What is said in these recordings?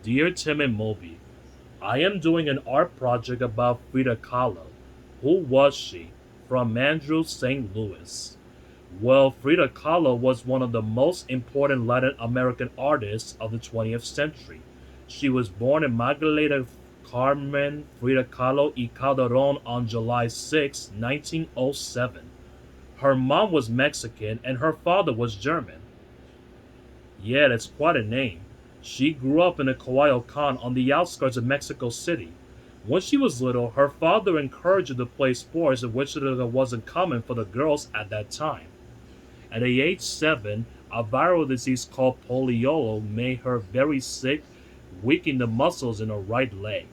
Dear Tim and Moby, I am doing an art project about Frida Kahlo. Who was she? From Andrew St. Louis. Well, Frida Kahlo was one of the most important Latin American artists of the 20th century. She was born in Magdalena Carmen Frida Kahlo y Calderon on July 6, 1907. Her mom was Mexican and her father was German. Yeah, that's quite a name. She grew up in a Coyoacan on the outskirts of Mexico City. When she was little, her father encouraged her to play sports, which wasn't common for the girls at that time. At age 7, a viral disease called polio made her very sick, weakening the muscles in her right leg.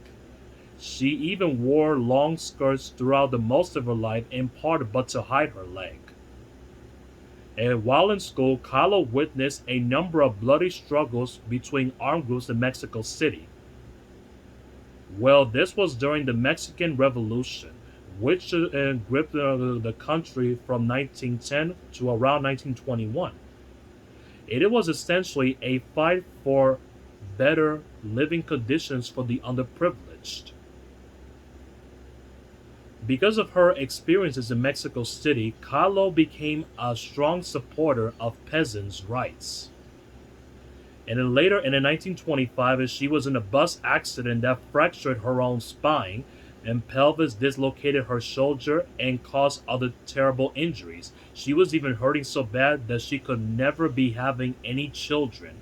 She even wore long skirts throughout the most of her life, in part but to hide her leg. And while in school, Kahlo witnessed a number of bloody struggles between armed groups in Mexico City. Well, this was during the Mexican Revolution, which gripped the country from 1910 to around 1921. It was essentially a fight for better living conditions for the underprivileged. Because of her experiences in Mexico City, Kahlo became a strong supporter of peasants' rights. And then later in 1925, she was in a bus accident that fractured her own spine and pelvis, dislocated her shoulder, and caused other terrible injuries. She was even hurting so bad that she could never be having any children.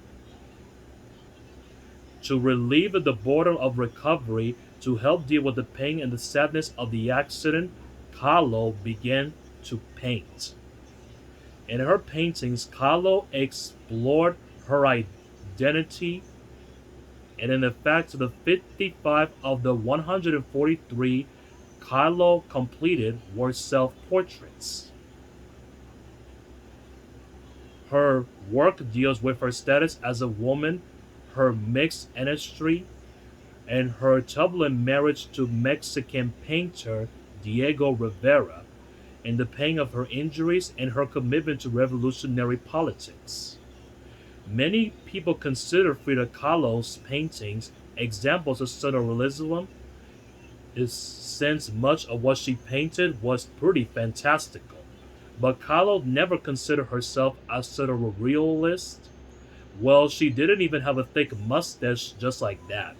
To relieve the boredom of recovery, to help deal with the pain and the sadness of the accident, Kahlo began to paint. In her paintings, Kahlo explored her identity, and in fact, the 55 of the 143 Kahlo completed were self portraits. Her work deals with her status as a woman, her mixed ancestry, and her turbulent marriage to Mexican painter Diego Rivera, and the pain of her injuries and her commitment to revolutionary politics. Many people consider Frida Kahlo's paintings examples of surrealism, since much of what she painted was pretty fantastical. But Kahlo never considered herself a surrealist. Well, she didn't even have a thick mustache just like that.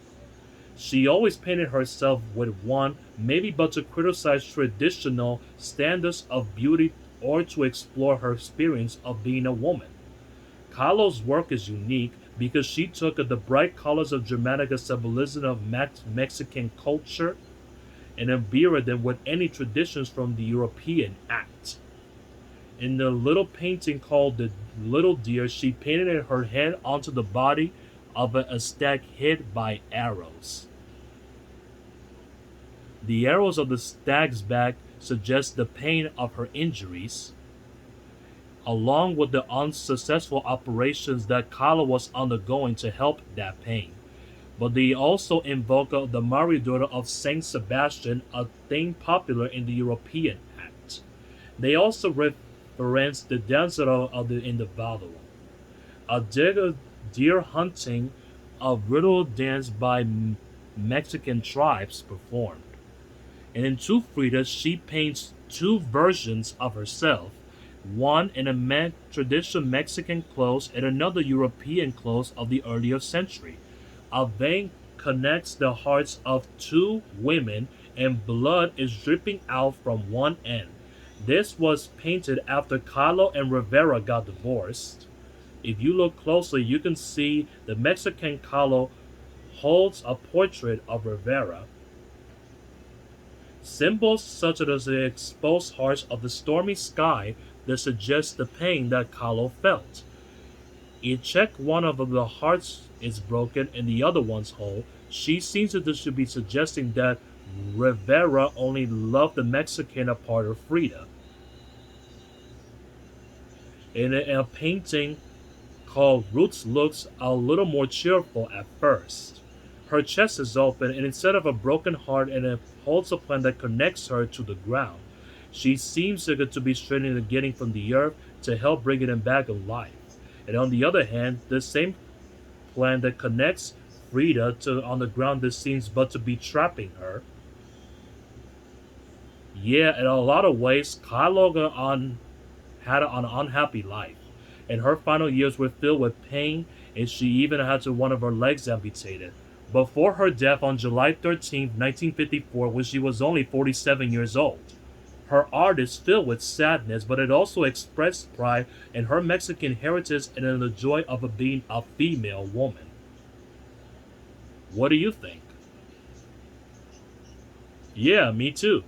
She always painted herself with one, maybe but to criticize traditional standards of beauty or to explore her experience of being a woman. Kahlo's work is unique because she took the bright colors of Germanic symbolism of Mexican culture and imbued them with any traditions from the European act. In the little painting called The Little Deer, she painted her head onto the body of an stag hit by arrows. The arrows of the stag's back suggest the pain of her injuries, along with the unsuccessful operations that Kahlo was undergoing to help that pain. But they also invoke the Maria of Saint Sebastian, a theme popular in the European act. They also reference the Danzero of the Individual, a deer hunting, a riddle dance by Mexican tribes performed. And in Two Fridas, she paints two versions of herself, one in a traditional Mexican clothes and another European clothes of the earlier century. A vein connects the hearts of two women, and blood is dripping out from one end. This was painted after Kahlo and Rivera got divorced. If you look closely, you can see the Mexican Kahlo holds a portrait of Rivera. Symbols such as the exposed hearts of the stormy sky that suggest the pain that Kahlo felt. In check one of the hearts is broken and the other one's whole. She seems to be suggesting that Rivera only loved the Mexican a part of Frida. In a painting called Roots looks a little more cheerful at first. Her chest is open, and instead of a broken heart, and it holds a plant that connects her to the ground. She seems to be straining and getting from the earth to help bring it back to life. And on the other hand, the same plant that connects Frida to on the ground this seems but to be trapping her. Yeah, in a lot of ways, had an unhappy life, and her final years were filled with pain, and she even had to one of her legs amputated. Before her death on July 13th, 1954, when she was only 47 years old. Her art is filled with sadness, but it also expressed pride in her Mexican heritage and in the joy of being a female woman. What do you think? Yeah, me too.